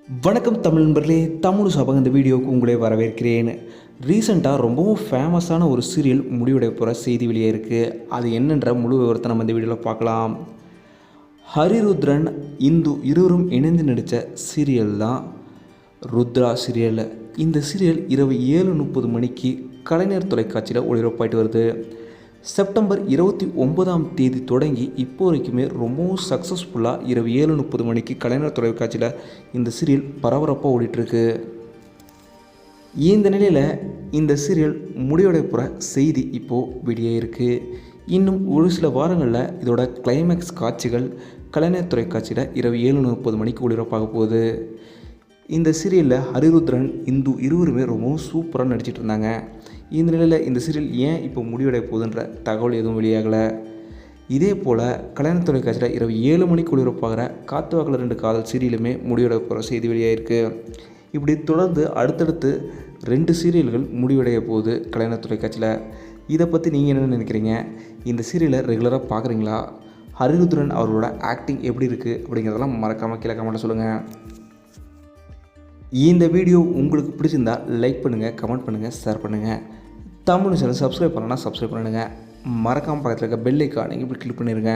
வணக்கம் தமிழ் நண்பர்களே, தமிழ் சபகம் இந்த வீடியோவுக்கு உங்களே வரவேற்கிறேன். ரீசெண்டாக ரொம்பவும் ஃபேமஸான ஒரு சீரியல் முடிவடைய போகிற செய்தி வெளியே இருக்குது. அது என்னென்ற முழு விவரத்தை நம்ம இந்த வீடியோவில் பார்க்கலாம். ஹரிருத்ரன், இந்து இருவரும் இணைந்து நடித்த சீரியல் தான் ருத்ரா சீரியல். இந்த சீரியல் இரவு 7:30 மணிக்கு கலைஞர் தொலைக்காட்சியில் ஒளிபரப்பாயிட்டு வருது. செப்டம்பர் 29 தொடங்கி இப்போ வரைக்குமே ரொம்பவும் சக்ஸஸ்ஃபுல்லாக இரவு 7:30 மணிக்கு கலைஞர் தொலைக்காட்சியில் இந்த சீரியல் பரபரப்பாக ஓடிட்டுருக்கு. இந்த நிலையில் இந்த சீரியல் முடிவடைய போகிற செய்தி இப்போது வெளியே இருக்குது. இன்னும் ஒரு சில வாரங்களில் இதோட கிளைமேக்ஸ் காட்சிகள் கலைஞர் தொலைக்காட்சியில் இரவு 7:30 மணிக்கு ஒளிபரப்பாக போகுது. இந்த சீரியலில் ஹரிருத்ரன், இந்து இருவருமே ரொம்பவும் சூப்பராக நடிச்சிட்டு இருந்தாங்க. இந்த நிலையில் இந்த சீரியல் ஏன் இப்போ முடிவடைய போகுதுன்ற தகவல் எதுவும் வெளியாகலை. இதே போல் கலைஞர் தொலைக்காட்சியில் இரவு 7 மணிக்கு ஒளிபரப்பாகிற காத்து வாக்கில் 2 காதல் சீரியலுமே முடிவடைய போகிற செய்தி வெளியாகிருக்கு. இப்படி தொடர்ந்து அடுத்தடுத்து 2 சீரியல்கள் முடிவடைய போகுது கலைஞர் தொலைக்காட்சியில். இதை பற்றி நீங்கள் என்ன நினைக்கிறீங்க? இந்த சீரியலை ரெகுலராக பார்க்குறீங்களா? ஹரிருத்ரன் அவரோட ஆக்டிங் எப்படி இருக்குது அப்படிங்கிறதெல்லாம் மறக்காமல் கீழே கமெண்ட்டில் சொல்லுங்கள். இந்த வீடியோ உங்களுக்கு பிடிச்சிருந்தா லைக் பண்ணுங்கள், கமெண்ட் பண்ணுங்கள், ஷேர் பண்ணுங்கள். தமிழ் சேனல் சப்ஸ்கிரைப் பண்ணலன்னா சப்ஸ்கிரைப் பண்ணுங்கள். மறக்காமல் பக்கத்தில் இருக்க பெல் ஐக்கானை இப்படி கிளிக் பண்ணிடுங்க.